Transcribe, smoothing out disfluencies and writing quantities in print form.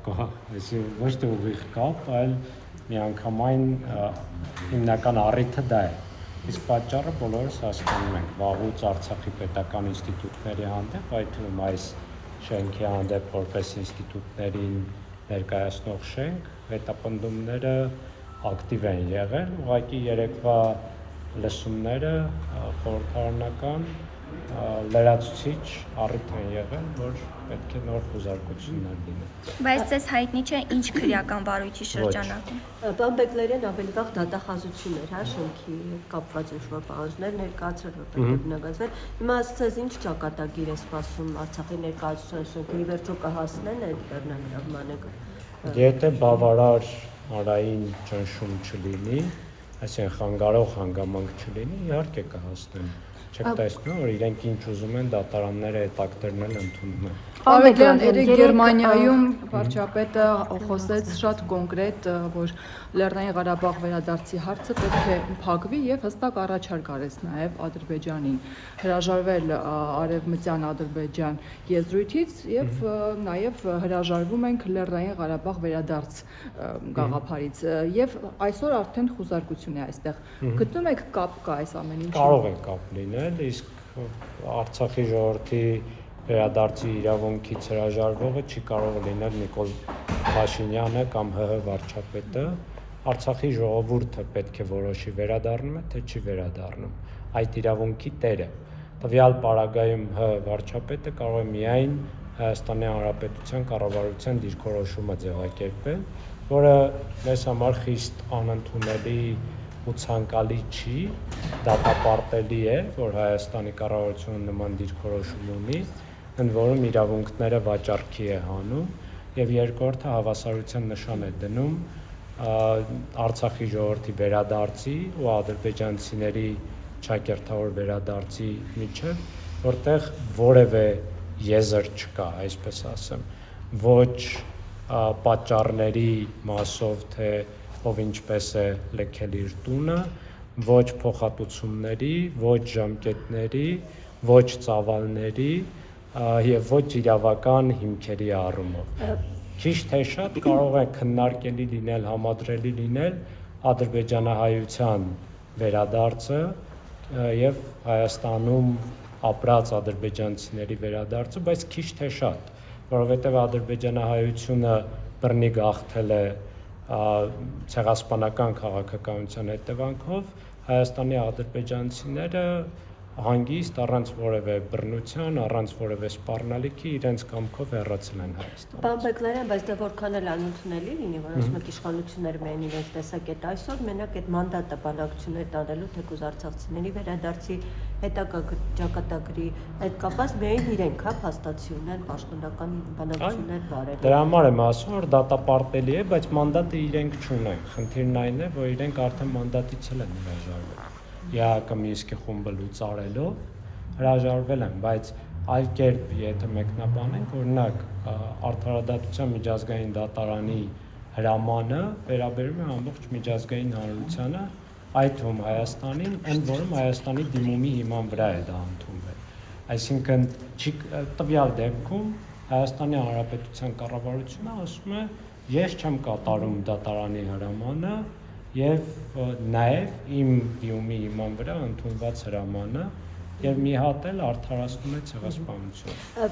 կա, այսինքն ոչ թե ուղիղ կապ, այլ միանգամայն հիմնական առիթը դա է։ Իսկ պատճառը բոլորս հասկանում ենք, վաղուց Արցախի պետական ինստիտուտների հանդեպ, այդ թվում այս շենքի հանդեպ որպես ինստիտուտներին ներկայացնող շենք, հետապնդումները ակտիվ են եղել, ուղղակի երեկվա լսումները խորհրդարանական լրացուցիչ առիթ են եղել, որ պետք է նոր խոզարկություններ լինեն։ Բայց ձեզ հայտնի չէ ինչ քրեական վարույթի շրջանակում։ Պարոն Բեկլերյան ավելի վաղ դատախազություն էր, շենքի կապված ինչ-որ պահանջներ ներկայացրել, որ պետք է բնագծվեր։ Հիմա ասած ինչ ճակատագիր է սպասում Արցախի ներկայացության շենքը, ի վերջո կհասնեն այդ բեռնագրավմանը։ Եթե բավարար հանրային ճնշում չլինի, այսինքն խանգարող հանգամանք չլինի, իհարկե կհասնեն։ Չեք տեսնում, որ իրենք ինչ ուզում են դատարանները այդ ակտերն էլ ընդունում են։ Ավետյան, երեք Գերմանիայում վարչապետը խոսեց շատ կոնկրետ, որ Լեռնային Ղարաբաղ վերադարձի հարցը պետք է փակվի եւ հստակ առաջարկ արեց նաեւ Ադրբեջանին հրաժարվել արևմտյան Ադրբեջան եզրույթից եւ նաեւ հրաժարվում ենք Լեռնային Ղարաբաղ վերադարձ գաղափարից եւ այսօր արդեն խոզարկություն է այստեղ։ Գտնում եք կապ կա այս ամեն ինչի։ Կարող է կապ լինել, իսկ Արցախի ժողովրդի վերադարձի իրավունքից հրաժարվողը չի կարող լինել Նիկոլ Փաշինյանը կամ ՀՀ վարչապետը, Արցախի ժողովուրդը պետք է որոշի վերադառնում է, թե չի վերադառնում, այդ իրավունքի տերը։ Տվյալ պարագայում ՀՀ վարչապետը կարող է միայն Հայաստանի Հանրապետության կառավարության դիրքորոշումը ձևակերպել, որը մեզ համար խիստ անընդունելի ու ցանկալի չի, դատապարտելի է, որ Հայաստանի կառավարությունը նման դիրքորոշում ունի, ընդ որում իրավունքները վաճառքի է հանում եւ երկրորդը հավասարության նշան է դնում Արցախի ժողովրդի վերադարձի ու ադրբեջանցիների ճակերտավոր վերադարձի միջև, որտեղ որևէ եզր չկա, այսպես ասեմ, ոչ պատճառների մասով, թե ով ինչպես է լքել իր տունը, ոչ փոխհատուցումների, ոչ ժամկետների, ոչ ծավալների եւ ոչ իրավական հիմքերի առումով։ Քիչ թե շատ կարող է քննարկելի լինել, համադրելի լինել ադրբեջանահայության վերադարձը եւ Հայաստանում ապրած ադրբեջանցիների վերադարձը, բայց քիչ թե շատ, որովհետեւ ադրբեջանահայությունը բռնի գաղթել է ցեղասպանական քաղաքականության հետևանքով, Հայաստանի ադրբեջանցիները հանգիստ առանց որևէ բռնության, առանց որևէ սպառնալիքի իրենց կամքով հեռացել են Հայաստանից։ Պարոն Բեկլերյան, բայց դա որքան էլ անընդունելի լինի, որ ասում եք իշխանությունները մեն իրենց տեսակետ այսօր մենակ այդ մանդատը բանակցություններ տանելու թեկուզ արցախցիների վերադարձի հետագա ճակատագրի այդ կապած միայն իրենք փաստացի ունեն պաշտոնական բանակցություններ վարել։ Դրա համար եմ ասում, որ դատապարտելի է, բայց մանդատը իրենք չունեն։ Խնդիրն այն է, որ իրենք արդեն մանդատից էլ են հրաժարվել։ ԵԱՀԿ Մինսկի խումբը լուծարելով հրաժարվել են, բայց այլ կերպ եթե մեկնաբանենք, օրինակ Արդարադատության միջազգային դատարանի հրամանը վերաբերում է ամբողջ միջազգային հանրությանը, այդ թվում Հայաստանին, ընդ որում Հայաստանի դիմումի հիման վրա է դա ընդունվել։ Այսինքն տվյալ դեպքում Հայաստանի Հանրապետության կառավարությունը ասում է, ես չեմ կատարում դատարանի հրամանը եւ նաեւ իմ դիմումի հիման վրա ընդունված հրամանը եւ մի հատ էլ արդարացնում է ցեղասպանությունը։